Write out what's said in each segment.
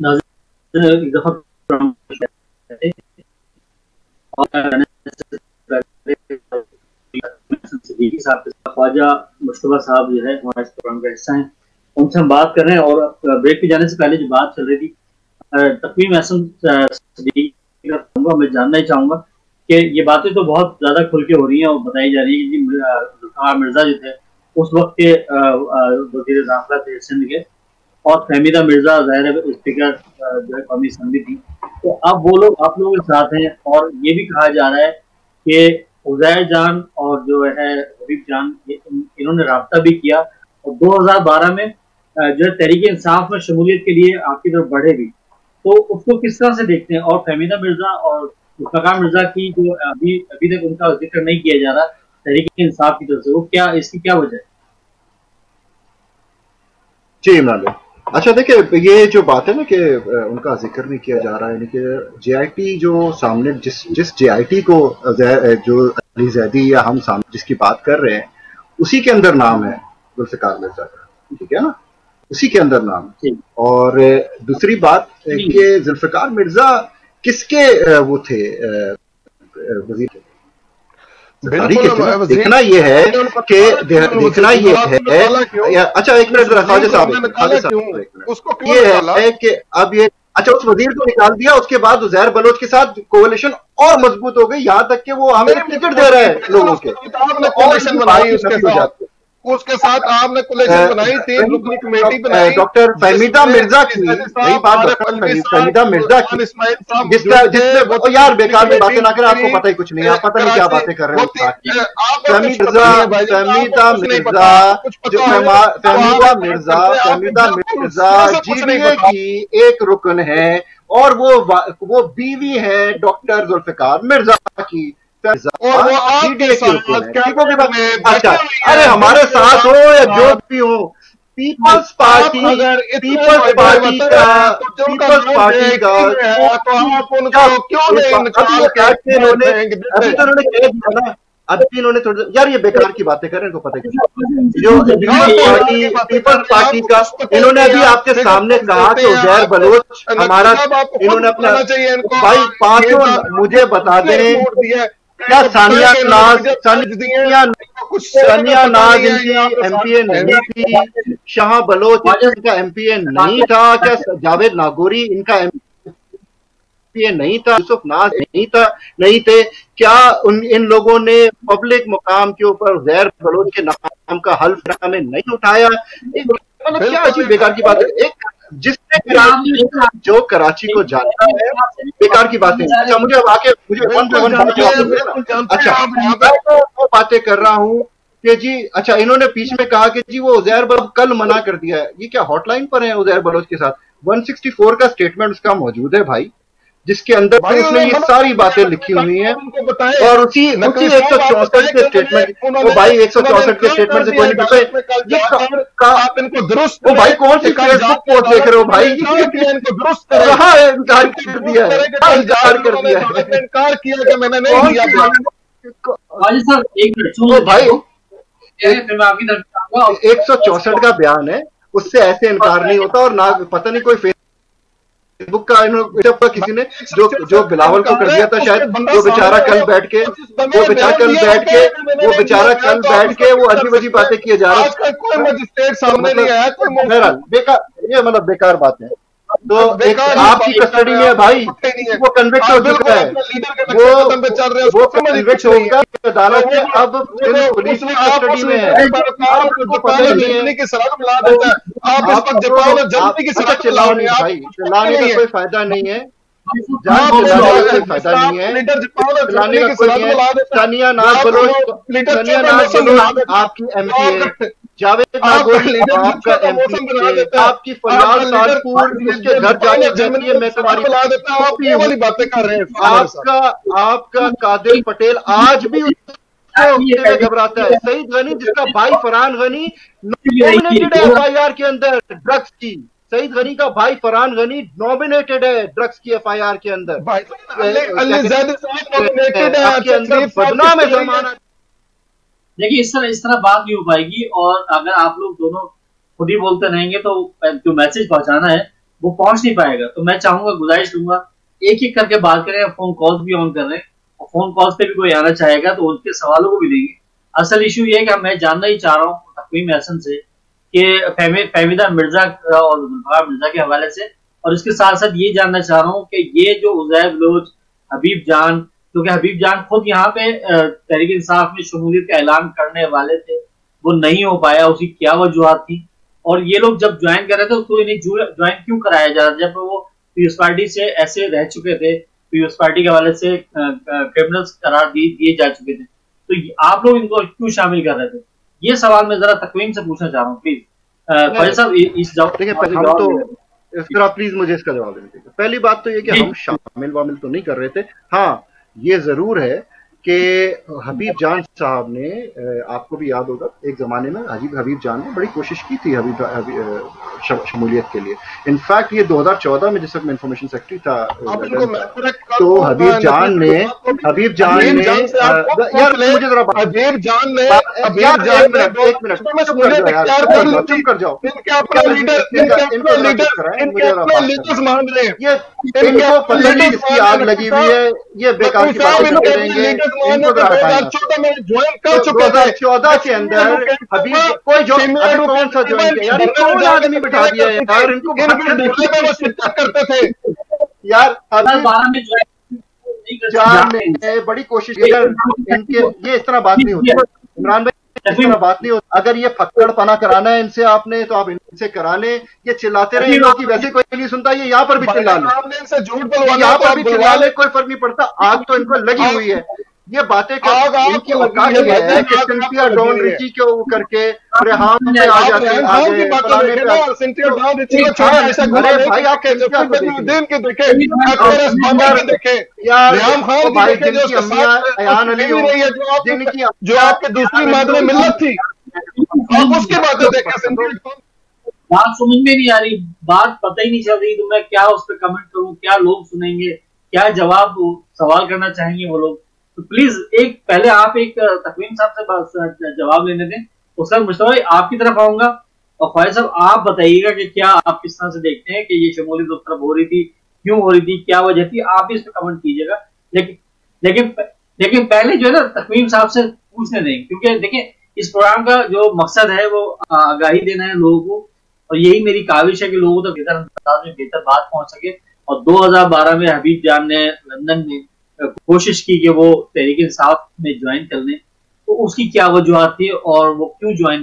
नाज़रीन, एक दफ़ा ख्वाजा मुश्तबा साहब जो है हमारे इस प्रोग्राम का हिस्सा हैं, उनसे हम बात कर रहे हैं। और ब्रेक पे जाने से पहले जो बात चल रही थी, तकवीम एहसन का मैं जानना ही चाहूँगा कि ये बातें तो बहुत ज़्यादा खुल के हो रही हैं और बताई जा रही है कि ज़ुल्फ़िकार मिर्ज़ा जो थे उस वक्त के वज़ीर दाखिला थे सिंध के, और फहमीदा मिर्ज़ा ज़ाहिर स्पीकर जो है कौमी असम्बली थी। तो अब वो लोग आप लोगों के साथ हैं, और ये भी कहा जा रहा है कि उज़ैर जान और जो है हबीब जान इन्होंने राब्ता भी किया और 2012 में जो है तहरीक इंसाफ में शमूलियत के लिए आपकी तरफ बढ़े भी। तो उसको किस तरह से देखते हैं? और फहमीदा मिर्ज़ा और ज़ुल्फ़िकार मिर्ज़ा की जो अभी अभी तक उनका जिक्र नहीं किया जा रहा तहरीक इंसाफ की तरफ से, वो क्या, इसकी क्या वजह है? जी इमरान भाई, अच्छा देखिए, ये जो बात है ना कि उनका जिक्र नहीं किया जा रहा है, यानी कि जेआईटी जो सामने जिस जेआईटी को जो अली जैदी या हम सामने जिसकी बात कर रहे हैं, उसी के अंदर नाम है ज़ुल्फ़िकार मिर्ज़ा का, ठीक है ना, उसी के अंदर नाम। और दूसरी बात कि ज़ुल्फ़िकार मिर्ज़ा किसके वो थे वज़ीर थे। देखना ये है कि देखना ये है, अच्छा एक मिनट ख्वाजा साहब, ये है कि अब ये अच्छा उस वजीर को निकाल दिया, उसके बाद उज़ैर बलोच के साथ कोalition और मजबूत हो गई, यहाँ तक कि वो हमें टिकट दे रहे हैं लोगों के, कोaliशन बनाई उसके साथ आपने कोalition बनाई, 3 रुकनी कमेटी बनाई डॉक्टर फहमीदा मिर्ज़ा की, वही बात फहमीदा मिर्ज़ा की, जिसमें यार बेकार में बातें ना करें, आपको पता ही कुछ नहीं, आप पता नहीं क्या बातें कर रहे हैं। फहमीदा मिर्ज़ा जीबीए की एक रुकन है और वो बीवी है डॉक्टर ज़ुल्फ़िकार मिर्ज़ा की, और वो अच्छा, अरे हमारे साथ हो या जो भी हो, पीपल्स पार्टी का अभी इन्होंने थोड़ा, यार ये बेकार की बातें करें, इनको पता है जो पीपल्स पार्टी का इन्होंने अभी आपके सामने कहा कि उज़ैर बलोच हमारा, इन्होंने अपना भाई पांचों मुझे बता दें क्या सानिया नाज इनकी एमपीए नहीं थी, शाह बलोच इनका एमपीए नहीं था, क्या जावेद नागौरी इनका एमपीए नहीं था, यूसुफ नाज नहीं थे, क्या इन लोगों ने पब्लिक मुकाम के ऊपर उज़ैर बलोच के नाम का हल्फ में नहीं उठाया? मतलब क्या अजीब बेकार की बात है। एक जिसने जो कराची को जानता है, बेकार की बातें। अच्छा मुझे अब आके अच्छा मैं तो बातें कर रहा हूँ कि जी अच्छा इन्होंने बीच में कहा कि जी वो उज़ैर बलोच कल मना कर दिया है, ये क्या हॉटलाइन पर है उज़ैर बलोच के साथ? 164 का स्टेटमेंट उसका मौजूद है भाई, जिसके अंदर उसने ये सारी बातें लिखी हुई हैं, और उसी 164 के स्टेटमेंट वो भाई 164 के स्टेटमेंट से कोई नहीं करता। इनको दुरुस्त वो भाई कौन सी फेसबुक पोस्ट देख रहे हो भाई? इनको दुरुस्त कहाँ है, इनकार कर दिया है, इनकार कर दिया है, इनकार किया कि मैंने नहीं दिया भाई। 164 का बयान है, उससे ऐसे इनकार नहीं होता, और ना पता नहीं कोई फेसबुक का इन्होंने किसी ने जो बिलावल को कर दिया था शायद, वो बेचारा कल बैठ के वो अजीब अजीब बातें किए जा रहे हैं, कोई मजिस्ट्रेट सामने नहीं आया, बहरहाल बेकार, ये मतलब बेकार बात है। तो एक आपकी कस्टडी में है भाई, वो कन्विक्ट हो चुका है, वो कन्विक्ट होगा अदालत में, अब पुलिस की कस्टडी में है, आपको पता ही नहीं है, चिल्लाने भाई, चिल्लाने का कोई फायदा नहीं है, कोई फायदा नहीं है, चिल्लाने का कोई है। सानिया नाज बलोच आपकी एमपी, जावेद नागौरी आपका एमपी, आपकी फरियाद सालपुर उसके घर जाके कहती है मैं तुम्हारी वाली बातें कर रहे हैं, आपका कादिर पटेल आज भी घबराता है। सईद गनी जिसका भाई फरहान गनी नॉमिनेटेड है एफआईआर के अंदर ड्रग्स की, सईद गनी का भाई फरहान गनी नॉमिनेटेड है ड्रग्स की एफआईआर के अंदर, आपके अंदर बदनाम है जमाना। देखिए इस तरह बात नहीं हो पाएगी, और अगर आप लोग दोनों खुद ही बोलते रहेंगे तो जो मैसेज पहुंचाना है वो पहुंच नहीं पाएगा। तो मैं चाहूंगा, गुजारिश दूंगा, एक एक करके बात करें। फोन कॉल्स भी ऑन कर रहे हैं, और फोन कॉल्स पे भी कोई आना चाहेगा तो उनके सवालों को भी लेंगे। असल इशू ये है कि मैं जानना ही चाह रहा हूँ तकवीम एहसन से कि फहमीदा मिर्जा और जुल्फकार मिर्जा के हवाले से, और इसके साथ साथ ये जानना चाह रहा हूँ कि ये जो उज़ैर बलोच, हबीब जान, क्योंकि हबीब जान खुद यहाँ पे तहरीक इंसाफ में शमूलियत का ऐलान करने वाले थे, वो नहीं हो पाया, उसकी क्या वजूहत थी, और ये लोग जब ज्वाइन कर रहे थे तो इन्हें ज्वाइन क्यों कराया जा रहा था जब वो पीपल्स पार्टी से ऐसे रह चुके थे, पीपल्स पार्टी के हवाले से क्रिमिनल्स करार दिए जा चुके थे, तो आप लोग इनको क्यों शामिल कर रहे थे? ये सवाल मैं जरा तकवीम से पूछना चाह रहा हूँ, प्लीज फैज साहब इस जवाब इसका प्लीज मुझे इसका जवाब देने दीजिए। पहली बात तो ये कि हम शामिल वामिल तो नहीं कर रहे थे। हाँ, ये जरूर है कि हबीब जान साहब ने, आपको भी याद होगा, एक जमाने में हबीब जान ने बड़ी कोशिश की थी शमूलियत के लिए। इनफैक्ट ये 2014 में जिस वक्त मैं इंफॉर्मेशन सेक्रेटरी था तो हबीब जान ने यार मुझे जरा एक मिनट चुप कर जाओ। ये इनको पता नहीं किसकी आग लगी हुई है, ये बेकार की बातें करेंगे। 2014 के अंदर हबीब कोई जो कौन सा ज्वाइन किया यार, कौन आदमी बिठा दिया यार इनको करते थे यार। जान ने बड़ी कोशिश की यार, इनके ये इस तरह बात नहीं होती इमरान भाई, इस तरह बात नहीं होती। अगर ये फक्कड़ पना कराना है इनसे आपने तो आप इनसे करा लें। ये चिल्लाते रहे कि वैसे कोई नहीं सुनता, ये यहाँ पर भी चिल्ला ले, यहाँ पर भी चिल्ला ले, कोई फर्क नहीं पड़ता। आग तो इनको लगी हुई है। ये बातें इनकी औकात ये है कि सिंथिया डॉन रिची के वो करके रेहाम में आ जाते हैं। अरे भाई आप भाई जिनकी अम्मिया अयान अली जिनकी जो आपके दूसरी मादरे मिल्लत थी, आप उसके बाद देखें। बात समझ में नहीं आ रही, बात पता ही नहीं चल रही, तो मैं क्या उस पर कमेंट करूं, क्या लोग सुनेंगे, क्या जवाब सवाल करना चाहेंगे वो लोग। तो प्लीज एक पहले आप एक तकवीम साहब से जवाब लेने दें, उसका मुस्तफा भाई आपकी तरफ आऊंगा, और फैज साहब आप बताइएगा कि क्या आप किस तरह से देखते हैं कि ये शमूलियत उस तरफ हो रही थी, क्यों हो रही थी, क्या वजह थी, आप भी इस पर कमेंट कीजिएगा। लेकिन पहले जो है ना तकवीम साहब से पूछने दें, क्योंकि देखिए इस प्रोग्राम का जो मकसद है वो आगाही देना है लोगों को, और यही मेरी काविश है कि लोगों तक बेहतर अंदाज में बेहतर बात पहुंच सके। और 2012 में हबीब जान ने लंदन में कोशिश की कि वो तहरीक इंसाफ में ज्वाइन कर लें, तो उसकी क्या वजूहत थी और वो क्यों ज्वाइन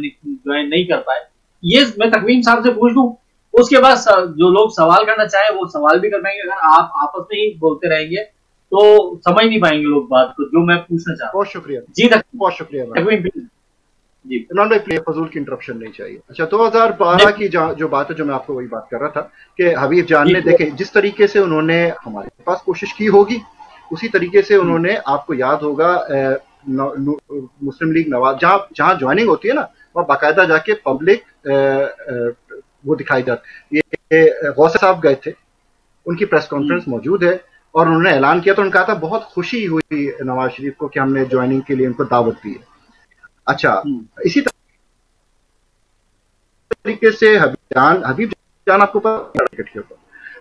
नहीं कर पाए, ये मैं तकवीम साहब से पूछ लूं। उसके बाद जो लोग सवाल करना चाहे वो सवाल भी कर पाएंगे। अगर आप आपस में ही बोलते रहेंगे तो समझ नहीं पाएंगे लोग बात को, जो मैं पूछना चाहता हूँ। बहुत शुक्रिया जी, बहुत शुक्रिया तकवीम जी। इमरान भाई फजूल की इंटरप्शन नहीं चाहिए। अच्छा, 2012 की जो बात है, जो मैं आपको वही बात कर रहा था कि हबीब जान ने, देखे जिस तरीके से उन्होंने हमारे पास कोशिश की होगी, उसी तरीके से उन्होंने, आपको याद होगा मुस्लिम लीग नवाज जहां ज्वाइनिंग होती है ना, वह बाकायदा जाके पब्लिक वो दिखाई जाती। ये गौसे साहब गए थे, उनकी प्रेस कॉन्फ्रेंस मौजूद है, और उन्होंने ऐलान किया तो उन्होंने कहा था बहुत खुशी हुई नवाज शरीफ को कि हमने ज्वाइनिंग के लिए उनको दावत दी है। अच्छा, इसी तरीके से हबीब जान आपको पता,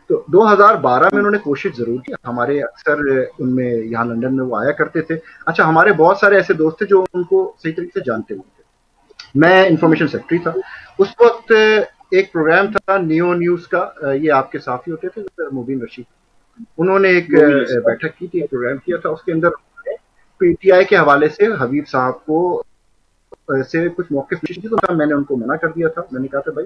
तो 2012 में उन्होंने कोशिश जरूर की। हमारे अक्सर उनमें यहाँ लंदन में वो आया करते थे। अच्छा, हमारे बहुत सारे ऐसे दोस्त थे जो उनको सही तरीके से जानते हुए थे। मैं इंफॉर्मेशन सेक्रेटरी था उस वक्त। एक प्रोग्राम था नियो न्यूज का, ये आपके साथी होते थे मुबीन रशीद, उन्होंने एक बैठक की थी, एक प्रोग्राम किया था। उसके अंदर पीटीआई के हवाले से हबीब साहब को से कुछ मौके तो मैंने उनको मना कर दिया था। मैंने कहा था भाई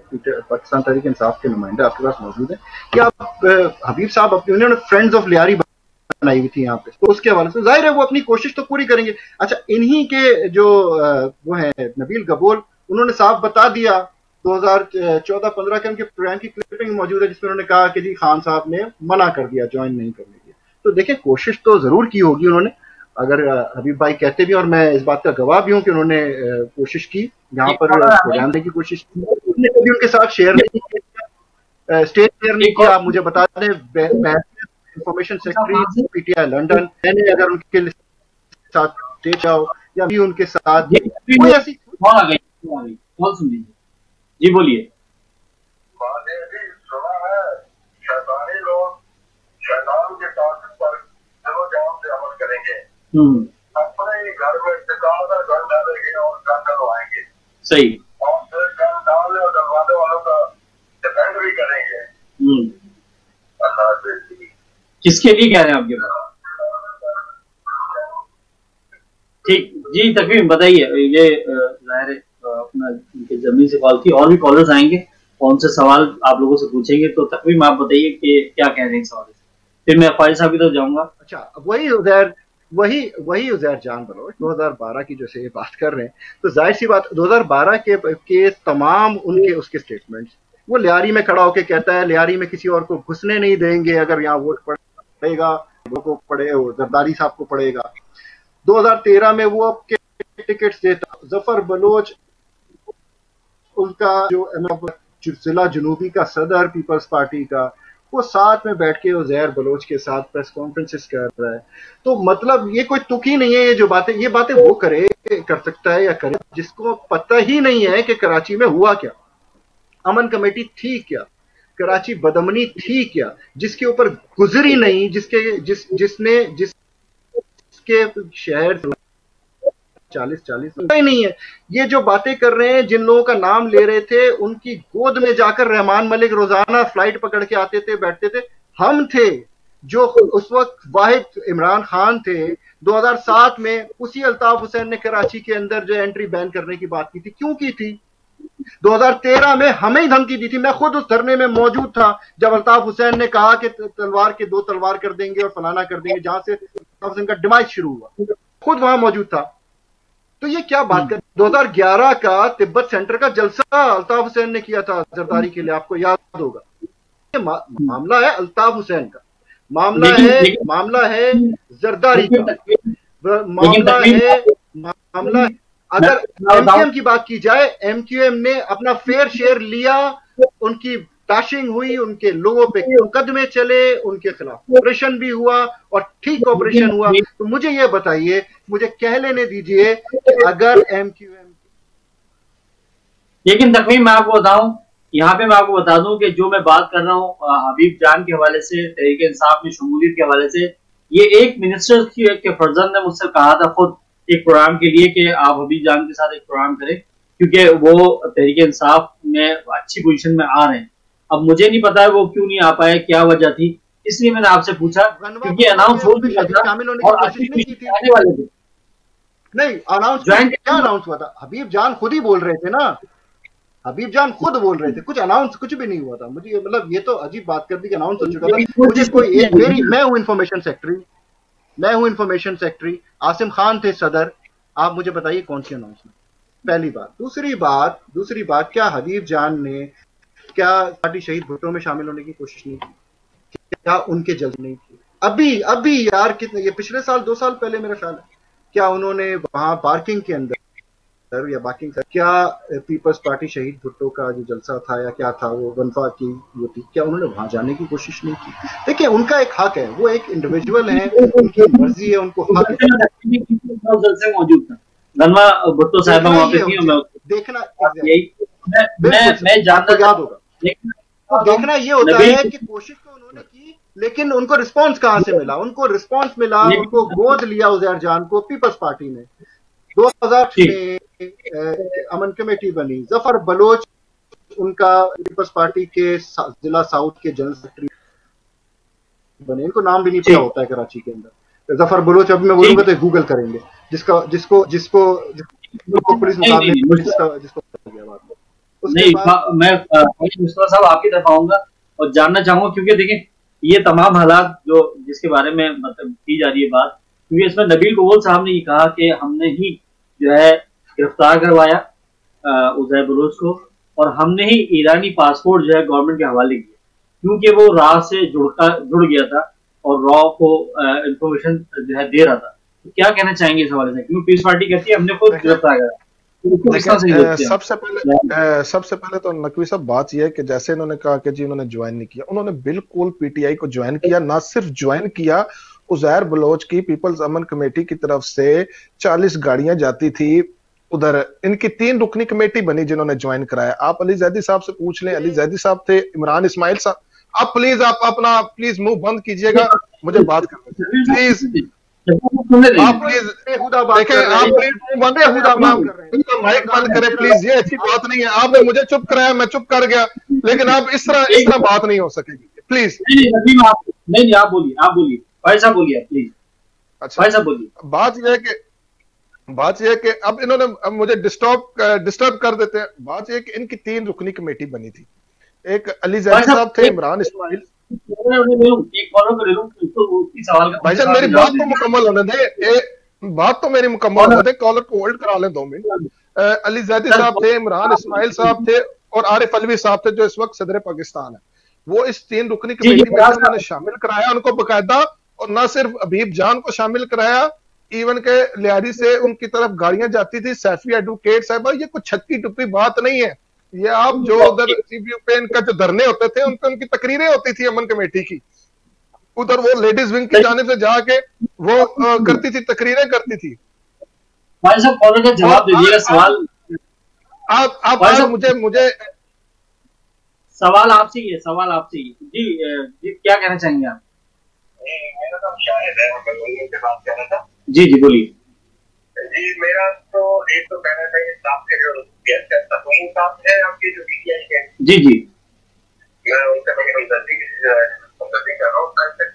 पाकिस्तान तहरीक इंसाफ के नुमाइंदे आपके पास मौजूद है, क्या आप हबीब साहब अपने, उन्होंने फ्रेंड्स ऑफ लियारी बनाई हुई थी यहाँ पे, तो उसके हवाले से जाहिर है वो अपनी कोशिश तो पूरी करेंगे। अच्छा, इन्हीं के जो वो है नबील गबोल, उन्होंने साफ बता दिया 2014-15 के उनके प्रोग्राम की क्लिपिंग मौजूद है जिसमें उन्होंने कहा कि जी खान साहब ने मना कर दिया ज्वाइन नहीं करने की। तो देखिए कोशिश तो जरूर की होगी उन्होंने, अगर हबीब भाई कहते भी, और मैं इस बात का गवाह भी हूं कि उन्होंने कोशिश की, यहाँ पर प्रोग्राम देने की कोशिश की, उन्होंने कभी उनके साथ शेयर नहीं किया, स्टेज शेयर नहीं किया। आप मुझे बता दें, इंफॉर्मेशन सेक्रेटरी पीटीआई लंदन, मैंने अगर उनके साथ स्टेज जाओ या भी उनके साथ कोई ऐसी जी बोलिए। अपने घर में घर डालेंगे और घर करवाएंगे, सही, और फिर घर डालने और डरवाने वालों का डिफेंड भी करेंगे। किसके लिए कह रहे हैं आपके पास? ठीक जी, तकरीबन बताइए। ये जाहिर है अपना इनके जमीन से कॉल की, और भी कॉलर्स आएंगे और उनसे सवाल आप लोगों से पूछेंगे, तो तकरीबन आप बताइए कि क्या कह रहे हैं सवाल से, फिर मैं ख्वाजा साहब की तरफ जाऊंगा। अच्छा, वही उजैर जान बलोच 2012 की जैसे बात कर रहे हैं, तो जाहिर सी बात 2012 के तमाम उनके उसके स्टेटमेंट्स, वो लियारी में खड़ा होकर कहता है लियारी में किसी और को घुसने नहीं देंगे, अगर यहाँ वोट पड़ेगा को पड़े, जरदारी साहब को पड़ेगा। 2013 में वो टिकट्स देता, जफर बलोच उनका जो जिला जनूबी का सदर पीपल्स पार्टी का, वो साथ में बैठ के उजैर बलोच के साथ प्रेस कॉन्फ्रेंसेस कर रहा है। तो मतलब ये कोई तुक ही नहीं है, ये जो बातें वो कर सकता है या करे जिसको पता ही नहीं है कि कराची में हुआ क्या, अमन कमेटी थी क्या, कराची बदमनी थी क्या, जिसके ऊपर गुजरी नहीं, जिसके शहर 40 नहीं है। ये जो बातें कर रहे हैं, जिन लोगों का नाम ले रहे थे, उनकी गोद में जाकर रहमान मलिक रोजाना फ्लाइट पकड़ के आते थे, बैठते थे। हम थे जो उस वक्त वाहिद इमरान खान थे। 2007 में उसी अल्ताफ हुसैन ने कराची के अंदर जो एंट्री बैन करने की बात की थी, क्यों की थी? 2013 में हमें ही धमकी दी थी। मैं खुद उस धरने में मौजूद था जब अल्ताफ हुसैन ने कहा कि तलवार के 2 तलवार कर देंगे और फलाना कर देंगे, जहां से अल्ताफ हुसैन का डिमाइज शुरू हुआ, खुद वहां मौजूद था। तो ये क्या बात कर, 2011 का तिब्बत सेंटर का जलसा अल्ताफ हुसैन ने किया था जरदारी के लिए, आपको याद होगा। ये मामला है अल्ताफ हुसैन का, मामला है जरदारी का, मामला अगर एमक्यूएम की बात की जाए, एमक्यूएम ने अपना फेयर शेयर लिया, उनकी टाशिंग हुई, उनके लोगों पे मुकदमे चले, उनके खिलाफ ऑपरेशन भी हुआ और ठीक ऑपरेशन हुआ। तो मुझे ये बताइए, मुझे कह लेने दीजिए कि अगर एमक्यूएम, लेकिन तकरीबन मैं आपको बताऊं, यहाँ पे मैं आपको बता दूं कि जो मैं बात कर रहा हूँ हबीब जान के हवाले से, तहरीक इंसाफ में शमूलियत के हवाले से, ये एक मिनिस्टर के फर्जंद ने मुझसे कहा था खुद एक प्रोग्राम के लिए कि आप हबीब जान के साथ एक प्रोग्राम करें, क्योंकि वो तहरीक इंसाफ में अच्छी पोजीशन में आ रहे हैं। अब मुझे नहीं पता है वो क्यों नहीं आ पाए, क्या वजह थी, इसलिए मैंने आपसे पूछा, क्योंकि अनाउंस हो चुका था और अच्छी पोजीशन आने वाले थे। नहीं, क्या अनाउंस हुआ था? हबीब जान खुद ही बोल रहे थे ना, हबीब जान खुद बोल रहे थे, कुछ अनाउंस कुछ भी नहीं हुआ था। मुझे मतलब ये तो अजीब बात कर दी कि अनाउंस हो चुका था। मुझे कोई मैं हूं इंफॉर्मेशन सेक्रेटरी, आसिम खान थे सदर, आप मुझे बताइए कौन सी अनाउंसमेंट? पहली बात। दूसरी बात, क्या हबीब जान ने क्या पार्टी शहीद भुट्टो में शामिल होने की कोशिश नहीं की? क्या उनके जल्द नहीं की? अभी यार कितने, ये पिछले साल 2 साल पहले मेरा ख्याल है, क्या उन्होंने वहां पार्किंग के अंदर या बाकी क्या पीपल्स पार्टी शहीद भुट्टो का जो जलसा था या क्या था वो वनफा की वो थी, क्या उन्होंने वहां जाने की कोशिश नहीं की? देखिए, उनका एक हक है, वो एक इंडिविजुअल है, उनकी मर्जी है, उनको हक है। जलसे मौजूद था, गनमा भुट्टो साहब वहां पे थी, देखना मैं जानना याद होगा। तो देखना ये होता है कि कोशिश तो उन्होंने की, लेकिन उनको रिस्पांस कहां से मिला? उनको रिस्पांस मिला, उनको गोद लिया उजैर जान को पीपल्स पार्टी ने। 2000 में अमन कमेटी बनी, जफर बलोच उनका पीपल्स पार्टी के जिला साउथ के जनरल सेक्रेटरी बने। इनको नाम भी नहीं पता होता है कराची के अंदर, जफर बलोच। अभी मैं बोलूंगा तो गूगल करेंगे, जिसको पुलिस मुकाबले नहीं। मैं मुस्तफा साहब आपकी तरफ आऊंगा और जानना चाहूंगा, क्योंकि देखें ये तमाम हालात जो जिसके बारे में मतलब की जा रही है बात, क्योंकि इसमें नबील कबूल साहब ने ये कहा कि हमने ही जो है गिरफ्तार करवाया उजैर बलोच को, और हमने ही ईरानी पासपोर्ट जो है गवर्नमेंट के हवाले किया, क्योंकि वो रॉ से जुड़ गया था और रॉ को इंफॉर्मेशन जो है दे रहा था। तो क्या कहना चाहेंगे इस हवाले से? क्योंकि पीस पार्टी कहती है हमने खुद गिरफ्तार करा। सबसे पहले तो नकवी साहब बात यह है कि जैसे इन्होंने कहा कि जी उन्होंने ज्वाइन नहीं किया, उन्होंने बिल्कुल पीटीआई को ज्वाइन किया। ना सिर्फ ज्वाइन किया, उजैर बलोच की पीपल्स अमन कमेटी की तरफ से 40 गाड़ियां जाती थी उधर। इनकी 3 रुकनी कमेटी बनी जिन्होंने ज्वाइन कराया। आप अली जैदी साहब से पूछ लें, अली जैदी साहब थे, इमरान इस्माइल साहब। आप प्लीज अपना मुंह बंद कीजिएगा, मुझे बात करनी प्लीज। आप प्लीज देखें, आप प्लीज माइक बंद करें प्लीज, ये अच्छी बात नहीं है। आपने मुझे चुप कराया, मैं चुप कर गया, लेकिन आप इस तरह बात नहीं हो सकेगी प्लीज। नहीं, आप बोलिए भाई साहब, बोलिए प्लीज। अच्छा भाई साहब बोलिए। बात यह है कि अब इन्होंने मुझे डिस्टर्ब कर देते हैं। बात यह है कि इनकी 3 रुकनी कमेटी बनी थी। एक अली जैदी साहब थे, इमरान इस्माइल। भाई साहब मेरी बात तो मुकम्मल होने दे, बात तो मेरी मुकम्मल होने दे, कॉलर को होल्ड करा लें 2 मिनट। अली जैदी साहब थे, इमरान इस्माइल साहब थे और आरिफ अलवी साहब थे, जो इस वक्त सदर पाकिस्तान है। वो इस 3 रुकनी कमेटी में उन्होंने शामिल कराया उनको बकायदा, और न सिर्फ अबीब जान को शामिल कराया, इवन के लियारी से उनकी तरफ गाड़ियां जाती थी, सैफी एडवोकेट साहब। ये कुछ छक्की टुप्पी बात नहीं है। ये आप जो उधर सीपीयू पे इनका जो धरने होते थे, उनकी तकरीरें होती थी अमन कमेटी की, उधर वो लेडीज विंग की जानिब से जाके वो करती थी, तकरीरें करती थी। भाई साहब कॉलर का जवाब दीजिएगा। सवाल आप मुझे सवाल आपसे ही है। जी क्या कहना चाहेंगे आप? मेरा नाम शाहिद है, मैं बंगलुरु से बात कर रहा था। जी बोलिए। जी मेरा तो एक तो कहना चाहिए आपके जो गेस्ट है तस्मीम साहब है, आपके जो पीटीआई के। जी मैं उनसे बड़ी हमदर्दी कर रहा हूँ से,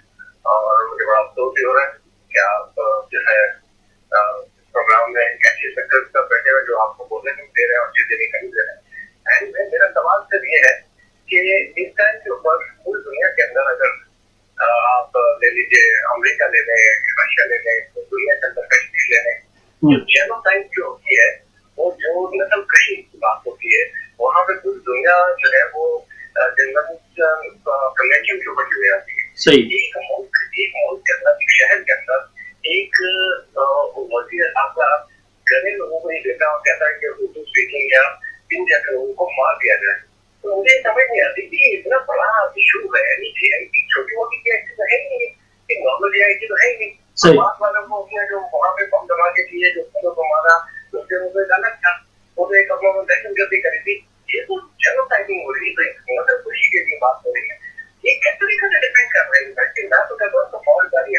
और मुझे बड़ा अफसोस भी हो रहा है कि आप जो है प्रोग्राम में ऐसे सेक्टर्स पर बैठे हुए जो आपको बोलने नहीं दे रहे हैं और चीजें नहीं करने दे रहे हैं। एंड मेरा सवाल सिर्फ ये है कि इस टाइम के ऊपर पूरी दुनिया के अंदर अगर आप ले लीजिए, अमेरिका ले लें, रशिया ले लें, दुनिया के अंदर कश्मीर ले लें, जो जेनोसाइड जो होती है, वो जो नस्ल कशी की बात होती है, वहाँ पे पूरी दुनिया जो है वो जंगल कन्वेंशन के ऊपर जुड़ी जाती है। एक मुल्क के अंदर, एक शहर के अंदर एक वजीर आला गरीब लोगों को ही देता और कहता है कि उर्दू स्पीकिंग या इन जैसे लोगों को मार दिया जाए। तो मुझे समझ नहीं आती कि इतना बड़ा इशू है, छोटी मोटी चीज तो है ही नहीं, नॉर्मल आईटी तो है ही नहीं। समाज वालों को उसने जो वहाँ पे बम दबा के किए, जो लोगों को मारा, उसके मुझे अलग था, उन्होंने एक अपना दहशतगर्दी करी थी। ये तो जेनोसाइडिंग हो रही है, मतलब खुशी के लिए बात हो रही है। ये किस तरीके से डिपेंड कर रहे हैं? मैं तो कहता हूँ फौजदारी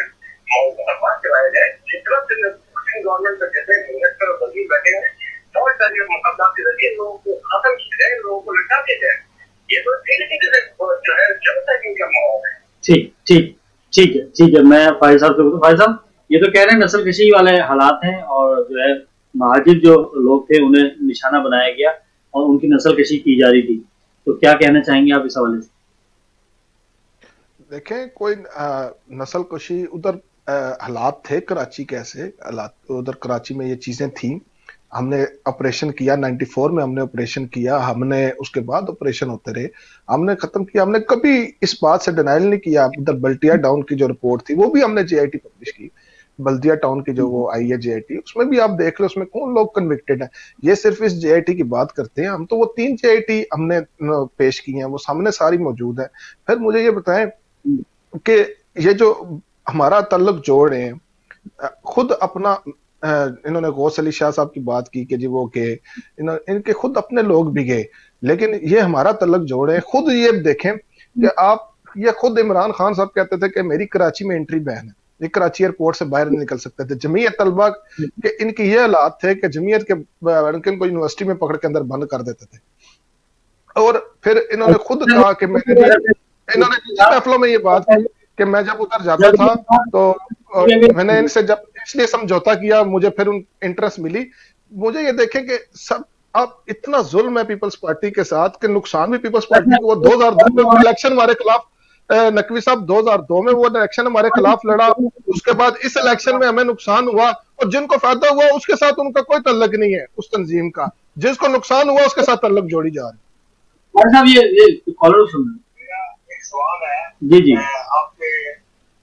बात चलाया जाए, जितना गवर्नमेंट का जैसे मिनिस्टर और वजीर बैठे हैं, फौजदारी मुकदमा के जरिए लोगों को खत्म किया जाए, लोगों को लटा दिया जाए। ये तो जो है जेनोसाइडिंग का माहौल है। ठीक है। मैं फाइज साहब ये तो कह रहे हैं नस्लकशी वाले हालात हैं, और जो है महाजिर जो लोग थे उन्हें निशाना बनाया गया और उनकी नस्लकशी की जा रही थी। तो क्या कहना चाहेंगे आप इस हवाले से? देखें, कोई नस्लकशी उधर हालात थे कराची के, ऐसे हालात उधर कराची में ये चीजें थी। हमने ऑपरेशन किया 94 में, हमने ऑपरेशन किया, हमने उसके बाद ऑपरेशन होते रहे, हमने खत्म किया। हमने कभी इस बात से डिनाइल नहीं किया। उधर बल्टिया टाउन की जो रिपोर्ट थी वो भी हमने जेआईटी पब्लिश की। बल्दिया टाउन की जो वो आई है जेआईटी, उसमें भी आप देख लो उसमें कौन लोग कन्विक्टेड हैं। ये सिर्फ इस जेआईटी की बात करते हैं हम, तो वो 3 जेआईटी हमने पेश की हैं, वो सामने सारी मौजूद है। फिर मुझे ये बताएं कि ये जो हमारा तल्लुक जोड़ रहे हैं, खुद अपना इन्होंने गौस अली शाह साहब की बात की कि जी वो गए, इनके खुद अपने लोग भी गए, लेकिन ये हमारा तल्लुक जोड़ रहे हैं। खुद ये देखें कि आप, ये खुद इमरान खान साहब कहते थे कि मेरी कराची में एंट्री बैन है, ये कराची एयरपोर्ट से बाहर नहीं निकल सकते थे। जमीयत तलबा के इनकी ये हालात थे कि जमीयत के इनको यूनिवर्सिटी में पकड़ के अंदर बंद कर देते थे। और फिर इन्होंने खुद कहा कि इन्होंने महफिलों में ये बात की कि मैं जब उधर जाता था तो मैंने इनसे जब इसलिए समझौता किया, मुझे फिर उन इंटरेस्ट मिली। मुझे ये देखें कि सब अब इतना जुल्म है पीपल्स पार्टी के साथ कि नुकसान भी पीपल्स पार्टी को। 2002 में इलेक्शन हमारे खिलाफ, नकवी साहब 2002 में वो इलेक्शन हमारे खिलाफ लड़ा, उसके बाद इस इलेक्शन में हमें नुकसान हुआ, और जिनको फायदा हुआ उसके साथ उनका कोई तल्लुक नहीं है उस तंजीम का। जिसको नुकसान हुआ उसके साथ तल्लुक जोड़ी जा रही है। ये कॉलर सुन, सवाल है जी आपके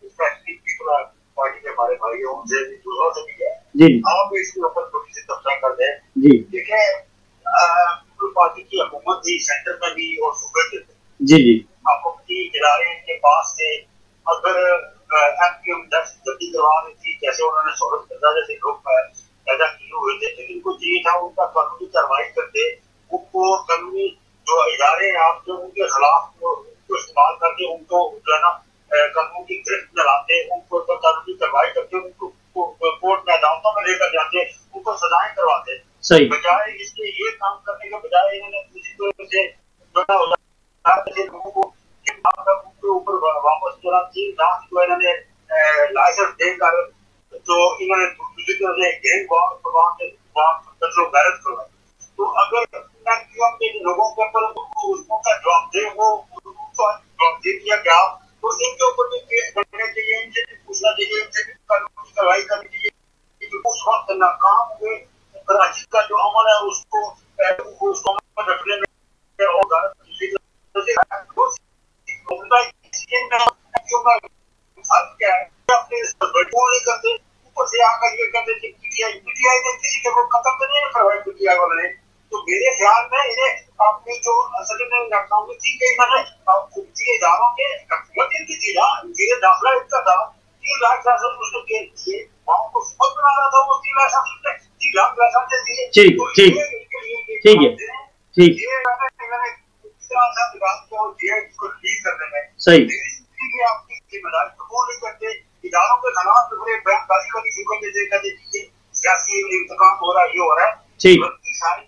पार्टी के हमारे भाइयों से भी है जी, आप इसके ऊपर थोड़ी सी तब्सरा कर दें जी। देखिए, पार्टी की हुकूमत थी सेंटर में भी और सूबे के जी हुकूमती इदारे के पास से अगर एमपीएम 10 जल्दी करवा रही थी, जैसे उन्होंने शोहरत करदा जैसे लोग पैदा किए हुए थे, लेकिन इनको चाहिए था उनका कानूनी कार्रवाई करते, उनको कानूनी जो इदारे आप जो उनके खिलाफ इस्तेमाल करके उनको जो है ना कानून की गिरफ्त लगाते, उनको कानूनी कार्रवाई करके उनको कोर्ट में अदालतों में लेकर जाते, उनको सजाएं करवाते। सही, बजाय इसके ये काम करने के बजाय इन्होंने किसी तरह से लोगों को ऊपर वापस 3 लाख जो इन्होंने लाइसेंस देकर तो इन्होंने दूसरी तरह से गैंग गैरत करवाई। तो अगर लोगों के ऊपर उनका जवाब दे, वो जवाब दे दिया गया, तो इनके ऊपर भी केस बनने चाहिए, इनसे भी पूछना चाहिए, इनसे भी कानूनी कार्रवाई करनी चाहिए। उस वक्त नाकाम हुए कराची का जो अमल है उसको रखने में करते, ऊपर से आकर ये कहते पीटीआई ने किसी के को कत्ल तो नहीं करवाया पीटीआई वालों ने। तो मेरे ख्याल में इन्हें अपनी जो असल में नाकामी थी कि इन्होंने इदारों के हुकूमत इनकी थी ना, इनके दाखिला इनका था, 3 लाख लाइसेंस उसने दिए, वहाँ को खुद बना रहा था वो 3 लाख 3 लाख लाइसेंस दिए। ठीक ठीक ठीक है, ठीक सही, आपकी जिम्मेदारी कबूल नहीं करते, इदारों के खिलाफ बयानबाजी करनी शुरू कर देते, कहते सियासी इंतकाम हो रहा है, ये हो रहा है। ठीक, सारी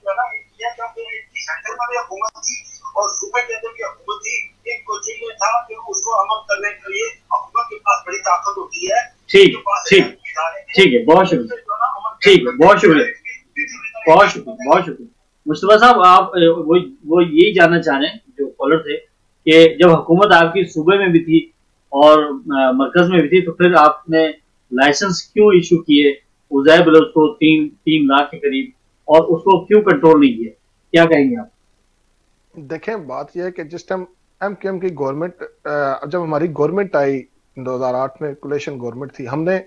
सेंटर में भी हुकूमत थी और सूबे के अंदर भी हुकूमत थी, एक कोचिंग में था कि उसको अमल करने के लिए हुकूमत के पास बड़ी ताकत होती है। ठीक ठीक ठीक है, बहुत शुक्रिया, ठीक, बहुत शुक्रिया, बहुत शुक्रिया, बहुत शुक्रिया। मुस्तफा साहब, आप वो यही जानना चाह रहे हैं जो कॉलर थे कि जब हुकूमत आपकी सूबे में भी थी और मरकज में भी थी, तो फिर आपने लाइसेंस क्यों इशू किए उज़ैर बलोच को 3 लाख के करीब, और उसको क्यों कंट्रोल नहीं किया? क्या कहेंगे आप? देखें, बात यह है कि जिस टाइम एमकेएम की गवर्नमेंट, जब हमारी गवर्नमेंट आई 2008 में, कोलिशन गवर्नमेंट थी, हमने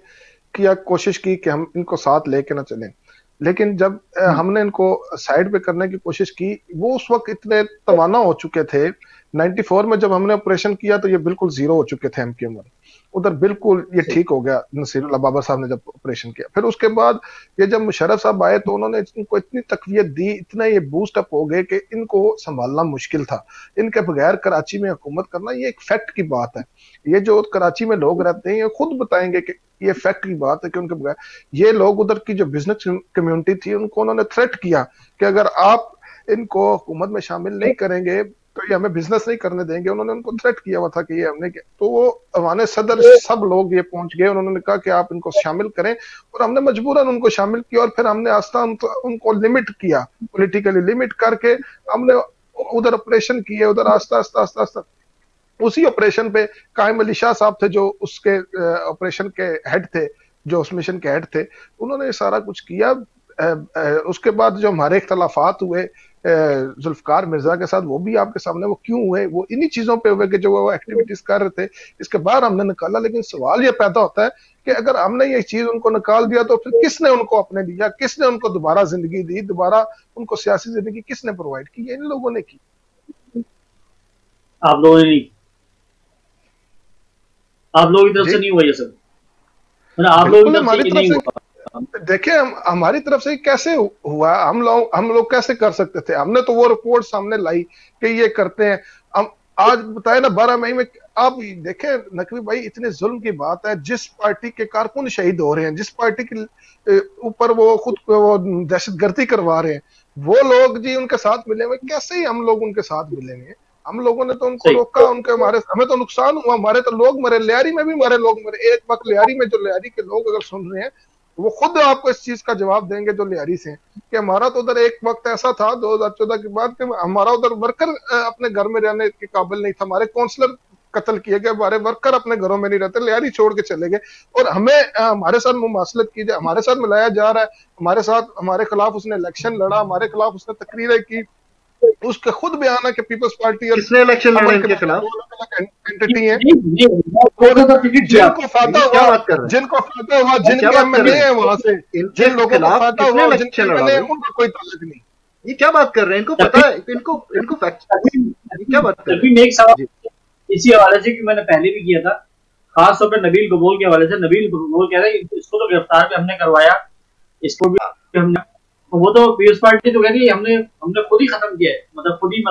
कोशिश की कि हम इनको साथ लेके ना चलें, लेकिन जब हमने इनको साइड पे करने की कोशिश की, वो उस वक्त इतने तवाना हो चुके थे। 94 में जब हमने ऑपरेशन किया तो ये बिल्कुल जीरो हो चुके थे एमकेएम वाले, उधर बिल्कुल ये ठीक हो गया नसीरुल्लाह बाबा साहब ने जब ऑपरेशन किया। फिर उसके बाद ये जब मुशर्रफ साहब आए तो उन्होंने इनको इतनी तकवीत दी, इतना ये बूस्ट अप हो गए कि इनको संभालना मुश्किल था। इनके बगैर कराची में हुकूमत करना ये एक फैक्ट की बात है। ये जो कराची में लोग रहते हैं ये खुद बताएंगे कि ये फैक्ट की बात है कि उनके बगैर, ये लोग उधर की जो बिजनेस कम्युनिटी थी उनको उन्होंने थ्रेट किया कि अगर आप इनको हुकूमत में शामिल नहीं करेंगे तो ये हमें बिजनेस नहीं करने देंगे। उन्होंने उनको थ्रेट किया हुआ था कि ये हमने, तो वो अवाने सदर सब लोग ये पहुंच गए, उन्होंने कहा कि आप इनको शामिल करें, और हमने मजबूरन उनको शामिल किया। और फिर हमने आस्था उनको लिमिट किया, पॉलिटिकली लिमिट करके हमने उधर ऑपरेशन किए, उधर आस्ता आस्ता आस्ता आस्ता। उसी ऑपरेशन पे कायम अली शाह साहब थे जो उसके ऑपरेशन के हेड थे, जो उस मिशन के हेड थे, उन्होंने सारा कुछ किया। उसके बाद जो हमारे इख्तलाफात हुए जुल्फकार मिर्जा के साथ, वो भी आपके सामने, वो क्यों हुए, वो इन्हीं चीजों पे हुए कि जो वो एक्टिविटीज कर रहे थे, इसके बाद हमने निकाला। लेकिन सवाल ये पैदा होता है कि अगर हमने ये चीज उनको निकाल दिया तो फिर किसने उनको अपने दिया, किसने उनको दोबारा जिंदगी दी, दोबारा उनको सियासी जिंदगी किसने प्रोवाइड की? इन लोगों ने की, आप लोगों ने नहीं, आप लोगों की तरफ से नहीं हुआ ये सब, मतलब आप लोगों की तरफ से नहीं हुआ। देखिए हमारी तरफ से कैसे हुआ, हम लोग कैसे कर सकते थे? हमने तो वो रिपोर्ट सामने लाई कि ये करते हैं। हम आज बताए ना 12 मई में, आप देखें नकवी भाई, इतने जुल्म की बात है। जिस पार्टी के कारकुन शहीद हो रहे हैं, जिस पार्टी के ऊपर वो खुद वो दहशतगर्दी करवा रहे हैं, वो लोग जी उनके साथ मिले हुए, कैसे ही हम लोग उनके साथ मिलेंगे? हम लोगों ने तो उनको रोका, हमें तो नुकसान हुआ, हमारे तो लोग मरे, लियारी में भी हमारे लोग मरे। एक वक्त लियारी में जो लियारी के लोग अगर सुन रहे हैं वो खुद आपको इस चीज का जवाब देंगे जो लियारी से हैं, कि हमारा तो उधर एक वक्त ऐसा था 2014 के बाद कि हमारा उधर वर्कर अपने घर में रहने के काबिल नहीं था, हमारे काउंसलर कत्ल किए गए, हमारे वर्कर अपने घरों में नहीं रहते, लियारी छोड़ के चले गए, और हमें हमारे साथ मुमासलत की जाए, हमारे साथ मिलाया जा रहा है, हमारे साथ, हमारे खिलाफ उसने इलेक्शन लड़ा, हमारे खिलाफ उसने तकरीरें की। उसके खुद बयान है कि पीपल्स पार्टी, किसने इलेक्शन लड़ा इनके खिलाफ? एंटिटी है, जिनको फायदा हुआ, जिनके एमएलए हैं वहां से, जिन लोगों को फायदा हुआ, उनका कोई ताल्लुक नहीं। ये क्या बात कर रहे हैं? इनको पता है, इनको फैक्ट, क्या बात कर रहे हैं? एक सवाल इसी हवाले से कि मैंने पहले भी किया था, खास तौर पर नबील गबोल के हवाले से। नबील गबोल कह रहे हैं इसको तो गिरफ्तार भी हमने करवाया, इसको भी हमने, वो तो पीएस पार्टी तो कह रही है हमने खुद ही खत्म किया है, मतलब खुद ही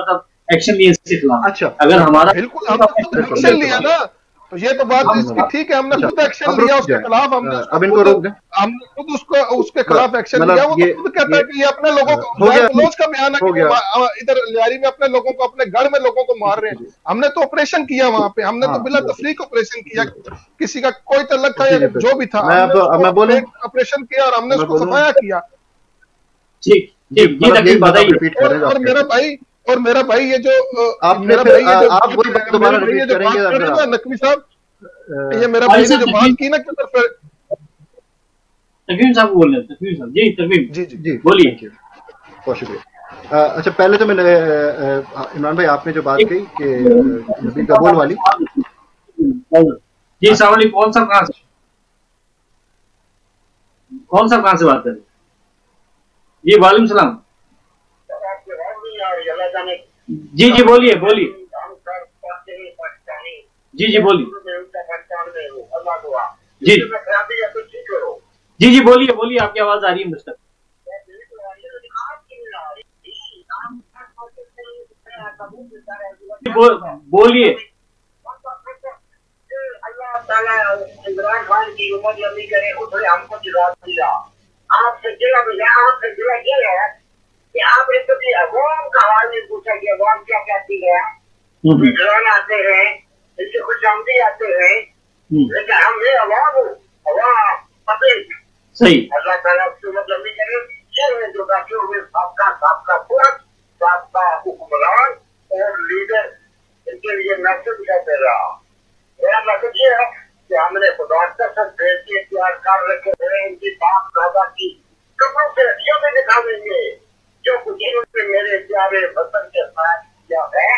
एक्शन लिए इसके खिलाफ। अच्छा, अगर हमारा बिल्कुल एक्शन लिया ना, तो ये तो बात इसकी ठीक है, हमने खुद एक्शन लिया उसके खिलाफ, अब इनको रोक दें, हमने खुद उसके खिलाफ एक्शन लिया। वो तो खुद कहता है कि ये अपने लोगों को, बलोच का बयान है कि इधर लियारी में अपने लोगों को, अपने गढ़ में लोगों को मार रहे हैं। हमने तो ऑपरेशन किया वहां पे, हमने तो बिला तफरीक ऑपरेशन किया, किसी का कोई तल्लक था या जो भी था, मैं बोलूं ऑपरेशन किया और हमने उसको सफाया किया। ठीक, और मेरा भाई ये जो आप वही बात दोबारा रिपीट करेंगे नकवी साहब, ये मेरा भाई ने जो बात की ना कि तकवीम साहब बोल रहे हैं, तकवीम साहब जी, तकवीम जी बोलिए। बहुत शुक्रिया। अच्छा, पहले तो मैंने इमरान भाई आपने जो बात कही कि नबी कबूल वाली, जी सावली कौन सा कहां से बात कर रहे हैं? जी वालेकुम सलाम। जी जी बोलिए बोलिए, जी बोलिए, जी बोलिए बोलिए, आपकी आवाज आ रही है मिस्टर। बोलिए। अल्लाह ताला इमरान खान की उम्र लंबी करे, उसने हमको जवाब दिया। आपसे जिला मिला, आपसे जिला ये है कि आपने कभी अवाम का हाल नहीं पूछा कि अवाम क्या कहती है। ड्रोन आते हैं, इनसे कुछ आमदी आते हैं, लेकिन हमने अवाम पब्लिक सही। अल्लाह ताला उसकी उम्र लंबी करे। ये है जो बाकी हुए आपका पुरख, आपका हुक्मरान और लीडर, इनके लिए मैसेज कहते रहा। मेरा मैसेज ये है कि हमने खुदा से इख्तियार कर रखे हैं, इनकी बात दादा की कपड़ों से हड्डियों में दिखावेंगे जो कुछ इन्होंने मेरे प्यारे वतन के साथ किया है।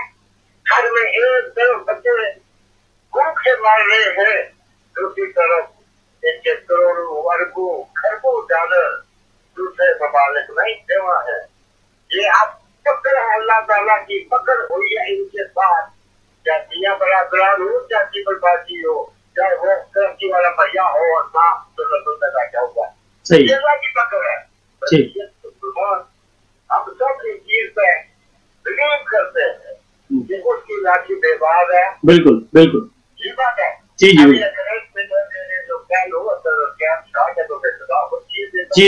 घर में एक तरफ बच्चे भूख से मार रहे हैं, दूसरी तरफ इनके करोड़ों वर्गों खरबों डॉलर दूसरे ममालिक में जमा है। ये आप पकड़ है, अल्लाह ताला की पकड़ हुई है इनके साथ। जातियां बराबरान हो, जाति बर्बादी हो, चाहे वो करकी वाला भैया हो और साफ तो बैठा हुआ, ये अल्लाह की पकड़ है। हम सब इस चीज पे बिलीव करते हैं कि उसकी लाठी बेबाद है। बिल्कुल बिल्कुल, ये बात है। जी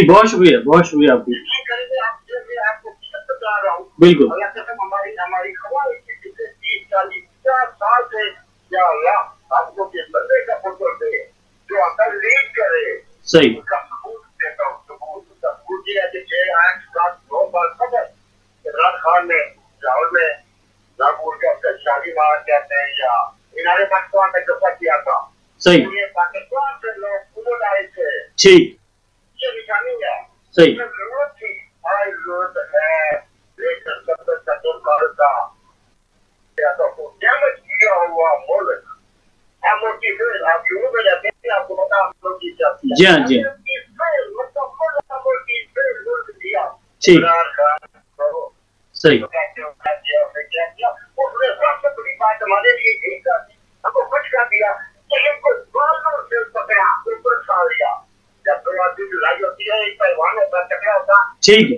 बहुत शुक्रिया, बहुत शुक्रिया आपकी। बिल्कुल हमारी खबर 30-40-50 साल से या अल्लाह आपको किस बंदे का पुत्र दे जो अकल लीड करे। सही। उसका सबूत देता हूँ, सबूत ये है कि 6 बार खबर इमरान खान ने लाहौर में नागपुर के शालीमार कहते हैं या इनारे पाकिस्तान में दफा किया था। सही। ये पाकिस्तान से लोग उधर आए थे। ठीक, ये निशानी है। सही। जरूरत थी, आज जरूरत है, लेकिन सब तक का डैमेज किया हुआ मुल्क हम लोग की फिर आप शुरू में जाते हैं, आपको पता हम लोग की जाती है। जी हाँ जी। ठीक, सही। उसने सबसे बड़ी बात हमारे लिए यही कर दी, हमको कुछ कर दिया कि इनको बालों से पकड़ा, ऊपर उठा लिया। जब लड़ाई होती है, एक पहलवान होता है, टकरा होता, ठीक है,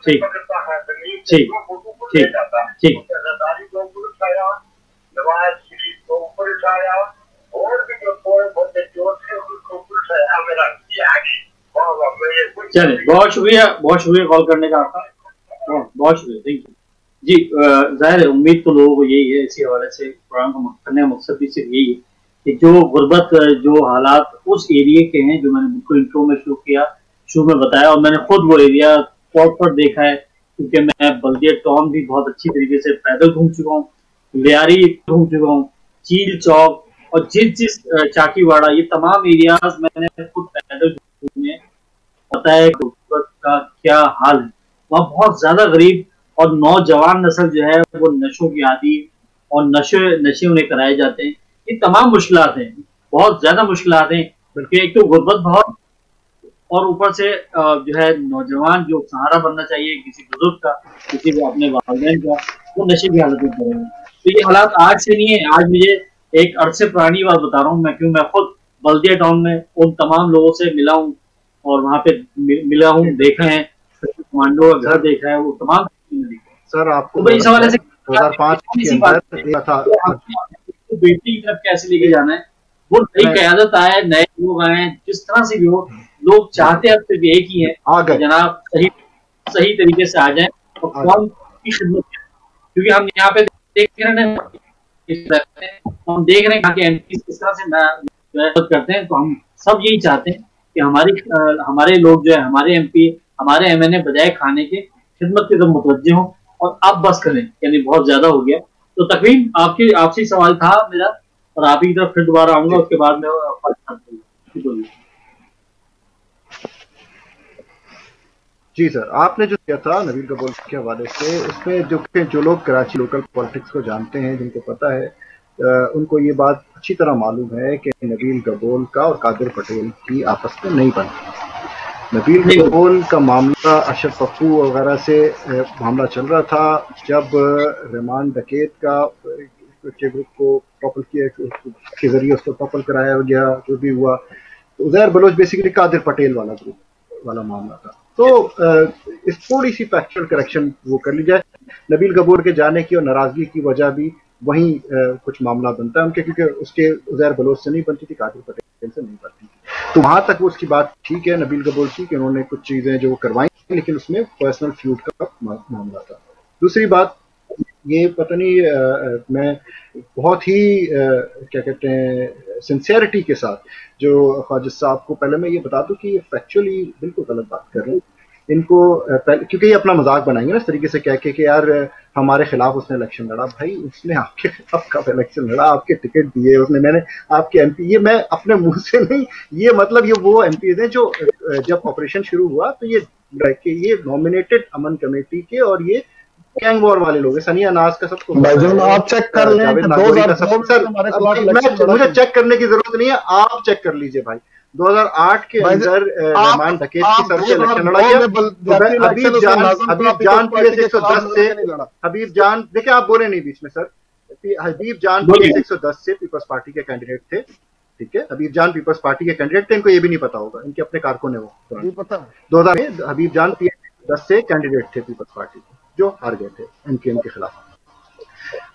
ठीक, पकड़ता है, ठीक, ठीक, ठीक, नवाज शरीफ को ऊपर उठाया और भी जो थोड़े बहुत जोर से उसको ऊपर उठाया। मेरा चलिए, बहुत शुक्रिया कॉल करने का आपका, बहुत शुक्रिया, थैंक यू जी। जाहिर है उम्मीद तो लोगों को यही है, इसी हवाले से प्रोग्राम को करने का मकसद भी सिर्फ यही है कि जो गुर्बत, जो हालात उस एरिया के हैं, जो मैंने बिल्कुल इंट्रो में शुरू में बताया, और मैंने खुद वो एरिया प्रॉपर देखा है, क्योंकि मैं बल्दिया टाउन भी बहुत अच्छी तरीके से पैदल घूम चुका हूँ, लियारी घूम चुका हूँ, चील चौक और जिस चाकीवाड़ा, ये तमाम एरियाज मैंने खुद पैदल घूमे, पता है गुर्बत का क्या हाल है। वहाँ बहुत ज्यादा गरीब और नौजवान नस्ल जो है वो नशों की आदी और नशे उन्हें कराए जाते हैं। ये तमाम मुश्किलात हैं, बहुत ज्यादा मुश्किलात हैं, बल्कि एक तो गुर्बत बहुत, और ऊपर से जो है नौजवान जो सहारा बनना चाहिए किसी बुजुर्ग का, किसी भी अपने वालिदैन का, वो नशे की हालत में पड़े हैं। तो ये हालात आज से नहीं है, आज मुझे एक अरसे पुरानी बात बता रहा हूँ मैं, क्यों मैं खुद बल्दिया टाउन में उन तमाम लोगों से मिला हूँ और वहाँ पे मिला हूँ, देखा है, कमांडो का घर देखा है, वो तमाम सर आपको इस हवाले से 2005 के अंदर बेहतरी की तरफ कैसे लेके जाना है। वो नई क़यादत आए, नए लोग आए, जिस तरह से भी हो, लोग चाहते हैं सिर्फ एक ही है कि जनाब सही तरीके से आ जाए और कौम की खिदमत करें। क्योंकि हम यहाँ पे देख रहे हैं, हम देख रहे हैं कि एमपी किस तरह से मदद करते हैं, तो हम सब यही चाहते हैं कि हमारे लोग जो है, हमारे एमपी, हमारे एमएनए बजाय खाने के खिदमत की तरफ मुतवज्जे हों और आप बस करें, यानी बहुत ज्यादा हो गया। तो तकरीबन आपसे सवाल था मेरा, और आप ही की तरफ फिर दोबारा आऊंगा, उसके बाद में जी सर, आपने जो किया था नबील गबोल के हवाले से, इसमें जो लोग कराची लोकल पॉलिटिक्स को जानते हैं, जिनको पता है, उनको ये बात अच्छी तरह मालूम है कि नबील गबोल का और कादिर पटेल की आपस में नहीं बनती। नबील गबोल का मामला अशरफ पप्पू वगैरह से मामला चल रहा था, जब रहमान डकैत का ग्रुप को टॉपल किया के जरिए उसको टॉपल कराया गया, जो भी हुआ, तो उज़ैर बलोच बेसिकली कादिर पटेल वाला ग्रुप वाला मामला था। तो इस थोड़ी सी फैक्चुअल करेक्शन वो कर ली जाए। नबील गबोर के जाने की और नाराजगी की वजह भी वहीं कुछ मामला बनता है उनके, क्योंकि उसके उज़ैर बलोच से नहीं बनती थी, कादिर पटेल से नहीं बनती थी। तो वहां तक वो उसकी बात ठीक है नबील गबोर की, कि उन्होंने कुछ चीजें जो करवाई, लेकिन उसमें पर्सनल फ्यूड का मामला था। दूसरी बात, ये पता नहीं, मैं बहुत ही क्या कहते हैं सिंसियरिटी के साथ जो ख्वाजा साहब को पहले मैं ये बता दूं कि ये फैक्चुअली बिल्कुल गलत बात कर रहे हैं। इनको क्योंकि ये अपना मजाक बनाएंगे ना इस तरीके से कह के कि यार हमारे खिलाफ उसने इलेक्शन लड़ा। भाई उसने आपके खिलाफ कब इलेक्शन लड़ा? आपके टिकट दिए उसने, मैंने आपके एमपी, ये मैं अपने मुंह से नहीं, ये मतलब ये वो एमपी हैं जो जब ऑपरेशन शुरू हुआ तो ये नॉमिनेटेड अमन कमेटी के और ये गैंग वॉर वाले लोग हैं। सनिया नाज का सबको आप चेक कर लें, मुझे चेक करने की जरूरत नहीं है, आप चेक कर लीजिए भाई। 2008 के अंदर रहमान डकैत की सर से इलेक्शन लड़ा गया। हबीब जान PS 110 से, हबीब जान, देखिए आप बोले नहीं बीच में सर, हबीब जान PS 110 से पीपल्स पार्टी के कैंडिडेट थे, ठीक है, हबीब जान पीपल्स पार्टी के कैंडिडेट थे। इनको ये भी नहीं पता होगा, इनके अपने कारकुन है वो पता। 2000 में हबीब जान PS 110 से कैंडिडेट थे पीपल्स पार्टी के, जो हार गए थे एमकेएम के खिलाफ।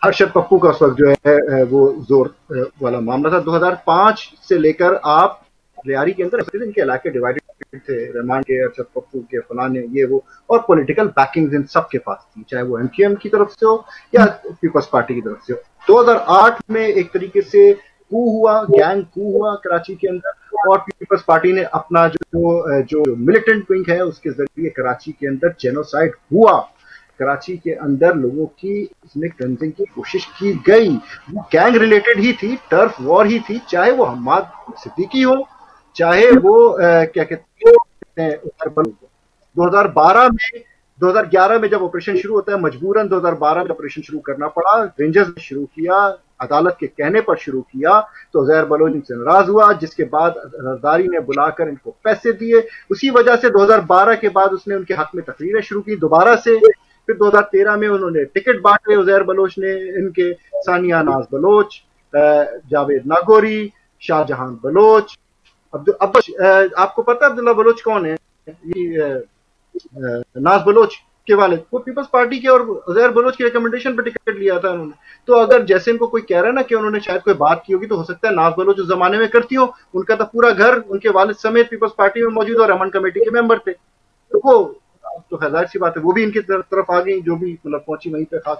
अरशद पप्पू का उस वक्त जो है वो जोर वाला मामला था। 2005 से लेकर आप रियारी के अंदर इनके इलाके डिवाइडेड थे, रहमान के, अरशद पप्पू के, फलाने, ये वो, और पॉलिटिकल बैकिंग्स इन सब के पास थी, चाहे वो एमकेएम की तरफ से हो या पीपल्स पार्टी की तरफ से हो। 2008 में एक तरीके से कू हुआ, गैंग कू हुआ कराची के अंदर, और पीपल्स पार्टी ने अपना जो मिलिटेंट विंग है उसके जरिए कराची के अंदर जेनोसाइड हुआ। कराची के अंदर लोगों की इसमें क्लेंजिंग की कोशिश की गई। वो गैंग रिलेटेड ही थी, टर्फ वॉर ही थी, चाहे वो हम्माद सिद्दीकी हो, चाहे वो क्या कहते हैं 2011 में जब ऑपरेशन शुरू होता है, मजबूरन 2012 में ऑपरेशन शुरू करना पड़ा, रेंजर्स ने शुरू किया, अदालत के कहने पर शुरू किया, तो उज़ैर बलोच इनसे नाराज हुआ, जिसके बाद रज़दारी ने बुलाकर इनको पैसे दिए। उसी वजह से 2012 के बाद उसने उनके हक में तकरीरें शुरू की दोबारा से। फिर 2013 में उन्होंने टिकट बांटे उज़ैर बलोच ने, इनके सानिया नाज बलोच, जावेद नागौरी, शाहजहां बलोच, आपको पता है अब्दुल्ला बलोच कौन है? नाज बलोच के वालिद, वो पीपल्स पार्टी के और उज़ैर बलोच की रिकमेंडेशन पर टिकट लिया था उन्होंने। तो अगर जैसे इनको कोई कह रहा है ना कि उन्होंने शायद कोई बात की होगी, तो हो सकता है नाज बलोच उस जमाने में करती हो, उनका तो पूरा घर उनके वालिद समेत पीपल्स पार्टी में मौजूद और अमन कमेटी के मेंबर थे, तो वो तो हजार सी बात है, वो भी इनकी तरफ आ गई, जो भी मतलब पहुंची वहीं पे खास।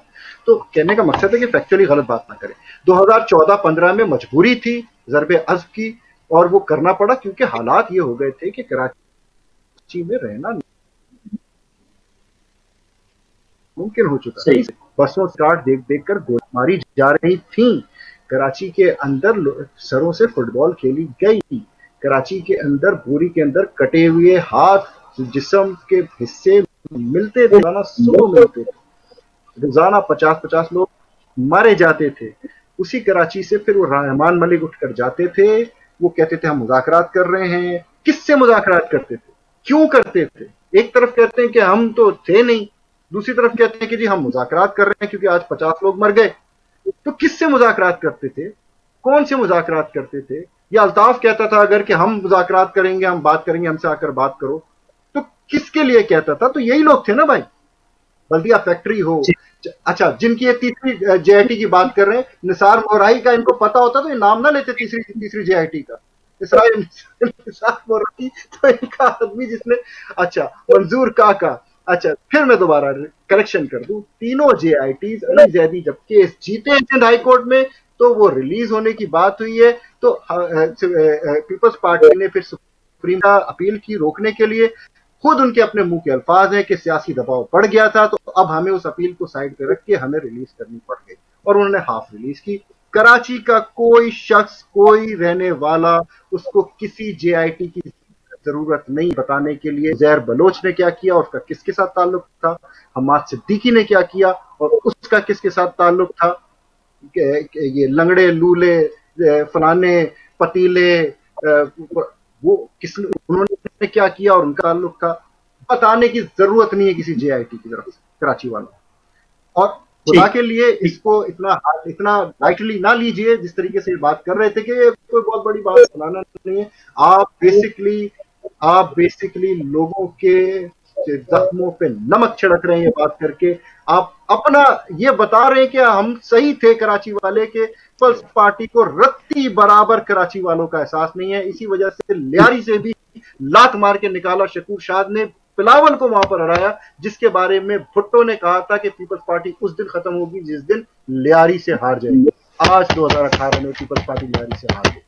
तो कहने का मकसद है कि फैक्चुअली गलत बात ना करें। 2014-15 में मजबूरी थी ज़रबे अज़्ब की, और वो करना पड़ा क्योंकि हालात ये हो गए थे कि कराची में रहना मुमकिन हो चुका है। बसों स्टार्ट देख कर गोलीमारी जा रही थी, कराची के अंदर सरों से फुटबॉल खेली गई, कराची के अंदर बोरी के अंदर कटे हुए हाथ, जिस्म के हिस्से मिलते थे, रोजाना 100 मिलते थे, रोजाना 50-50 लोग मारे जाते थे। उसी कराची से फिर वो रहमान मलिक उठकर जाते थे, वो कहते थे हम मुज़ाकरात कर रहे हैं। किससे मुज़ाकरात करते थे, क्यों करते थे? एक तरफ कहते हैं कि हम तो थे नहीं, दूसरी तरफ कहते हैं कि जी हम मुज़ाकरात कर रहे हैं क्योंकि आज 50 लोग मर गए। तो किससे मुज़ाकरात करते थे, कौन से मुज़ाकरात करते थे? या अल्ताफ कहता था अगर कि हम मुज़ाकरात करेंगे, हम बात करेंगे, हमसे आकर बात करो, तो किसके लिए कहता था? तो यही लोग थे ना भाई, बल्दिया फैक्ट्री हो। अच्छा, जिनकी ये तीसरी JIT की बात कर रहे हैं, निसार मोराई का इनको पता होता तो ये नाम ना लेते तीसरी JIT का। निसार मोराई तो इनका आदमी जिसने, अच्छा मंजूर काका, अच्छा फिर मैं दोबारा करेक्शन कर दूं, तीनों JITs अली जैदी जब केस जीते हैं हाई कोर्ट में तो वो रिलीज होने की बात हुई है, तो पीपल्स पार्टी ने फिर सुप्रीम का अपील की रोकने के लिए। खुद उनके अपने मुंह के अल्फाज हैं कि सियासी दबाव बढ़ गया था, तो अब हमें उस अपील को साइड पे रख के हमें रिलीज करनी पड़ गई, और उन्होंने हाफ रिलीज की। कराची का कोई शख्स, कोई रहने वाला, उसको किसी JIT की जरूरत नहीं बताने के लिए ज़ैर बलोच ने क्या किया, उसका किसके साथ ताल्लुक था, हमाद सिद्दीकी ने क्या किया और उसका किसके साथ ताल्लुक था, ये लंगड़े लूले फलाने पतीले वो किस उन्होंने क्या किया और उनका ताल्लुक था, बताने की जरूरत नहीं है किसी JIT की तरफ से कराची वालों। और खुदा के लिए इसको इतना लाइटली ना लीजिए, जिस तरीके से बात कर रहे थे कि ये कोई बहुत बड़ी बात सुनाना नहीं है। आप बेसिकली लोगों के जख्मों पे नमक छिड़क रहे हैं ये बात करके। आप अपना ये बता रहे हैं कि हम सही थे कराची वाले, के पीपल्स पार्टी को रत्ती बराबर कराची वालों का एहसास नहीं है। इसी वजह से लियारी से भी लात मार के निकाला शकूर शाद ने, बिलावल को वहां पर हराया, जिसके बारे में भुट्टो ने कहा था कि पीपल्स पार्टी उस दिन खत्म होगी जिस दिन लियारी से हार जाएगी। आज 2018 में पीपल्स पार्टी लियारी से हार गई।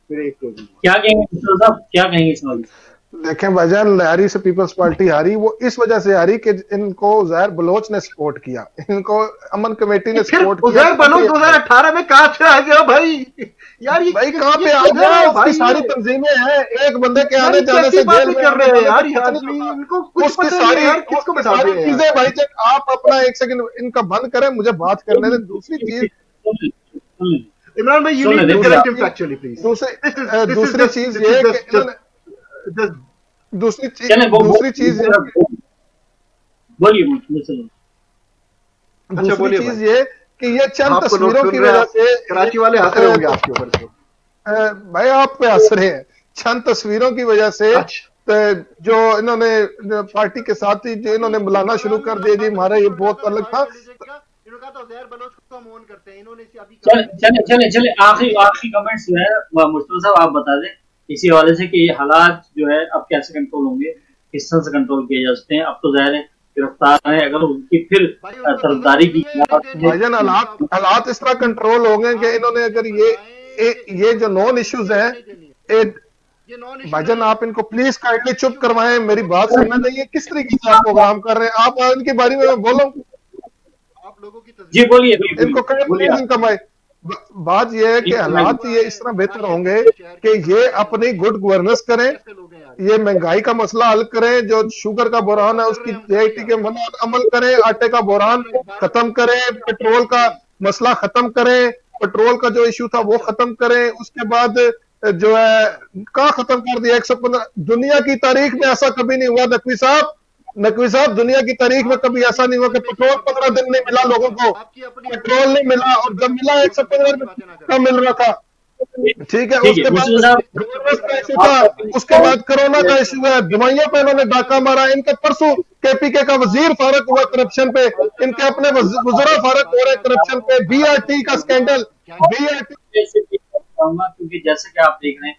फिर एक क्या कहेंगे इस बारे में? देखें भाईजान, लियारी से पीपल्स पार्टी हारी, वो इस वजह से हारी कि इनको ज़ैर बलोच ने सपोर्ट किया, इनको अमन कमेटी ने सपोर्ट किया। ज़ैर बलोच 2018 में कहां से आ गया भाई? यार ये भाई कहां पे आ गया? उसकी सारी तंजीमें हैं, एक बंदे के आने जाने से जेल में कर रहे हैं यार, इनको कुछ पता नहीं है यार, किसको बता रहे हैं चीजें। भाई आप अपना एक सेकंड इनका बंद करें, मुझे बात करने दें। दूसरी चीज इमरान भाई, you need to correct him factually please. दूसरी चीज ये दूसरी चीज ये कि ये चंद तस्वीरों की वजह से कराची वाले हंस रहे होंगे आपके ऊपर से। भाई आप पे हंस रहे हैं, चंद तस्वीरों की वजह से जो इन्होंने पार्टी के साथ ही जो इन्होंने बुलाना शुरू कर दिया, जी हमारा ये बहुत अलग था। चले आखिरी कमेंट्स जो है मुस्तफा साहब आप बता दें इसी हवाले से कि ये हालात जो है अब कैसे कंट्रोल होंगे, किस तरह से कंट्रोल किए जा सकते हैं। अब तो जाहिर है गिरफ्तार है, अगर उनकी फिर तरफदारी की भाईजान हालात इस तरह कंट्रोल होंगे कि इन्होंने अगर ये जो नॉन इश्यूज हैं, भाईजान आप इनको प्लीज काइंडली चुप करवाएं, मेरी बात सुनना चाहिए। किस तरीके से आप प्रोग्राम कर रहे हैं, आप इनके बारे में बोलो, आप लोगों की जी बोलिए इनको बात यह है कि हालात ये इस तरह बेहतर होंगे कि ये अपनी गुड गवर्नेंस करें, ये महंगाई का मसला हल करें, जो शुगर का बुरहान है उसकी JIT के अमल करें, आटे का बुरहान खत्म करें, पेट्रोल का मसला खत्म करें, पेट्रोल का जो इश्यू था वो खत्म करें। उसके बाद जो है कहाँ खत्म कर दिया 115। दुनिया की तारीख में ऐसा कभी नहीं हुआ नकवी साहब, दुनिया की तारीख में कभी ऐसा नहीं हुआ कि पेट्रोल 15 दिन नहीं मिला लोगों को, पेट्रोल नहीं मिला, और जब मिला 115 का मिल रहा था। ठीक है, उसके बाद कोरोना का इशू है, दवाइयों पे इन्होंने डाका मारा। इनके परसों KPK का वजीर फारक हुआ करप्शन पे, इनके अपने वज़ीर फारक हो रहे करप्शन पे। BRT का स्कैंडल, क्योंकि जैसे कि आप देख रहे हैं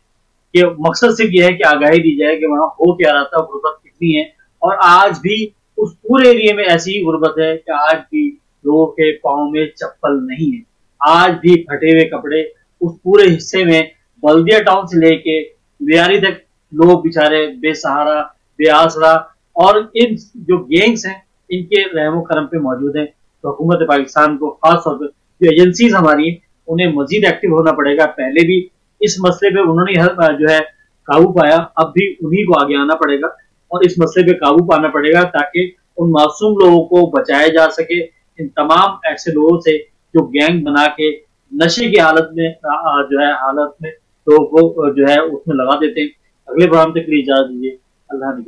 कि मकसद सिर्फ यह है कि आगाही दी जाए कि वहां हो क्या रहा था, गुर्बत कितनी है, और आज भी उस पूरे एरिया में ऐसी ही गुर्बत है कि आज भी लोगों के पाँव में चप्पल नहीं है, आज भी फटे हुए कपड़े उस पूरे हिस्से में, बल्दिया टाउन से लेके लियारी तक लोग बेचारे बेसहारा बेआसरा, और इन जो गैंग्स हैं इनके रहमो करम पे मौजूद है। तो हुकूमत पाकिस्तान को खासतौर पर जो एजेंसीज हमारी हैं उन्हें मजीद एक्टिव होना पड़ेगा। पहले भी इस मसले पे उन्होंने जो है काबू पाया, अब भी उन्हीं को आगे आना पड़ेगा और इस मसले पे काबू पाना पड़ेगा ताकि उन मासूम लोगों को बचाया जा सके, इन तमाम ऐसे लोगों से जो गैंग बना के नशे की हालत में लोगों को जो है उसमें लगा देते हैं। अगले प्रोग्राम तक के लिए इजाजत दीजिए। अल्लाह ने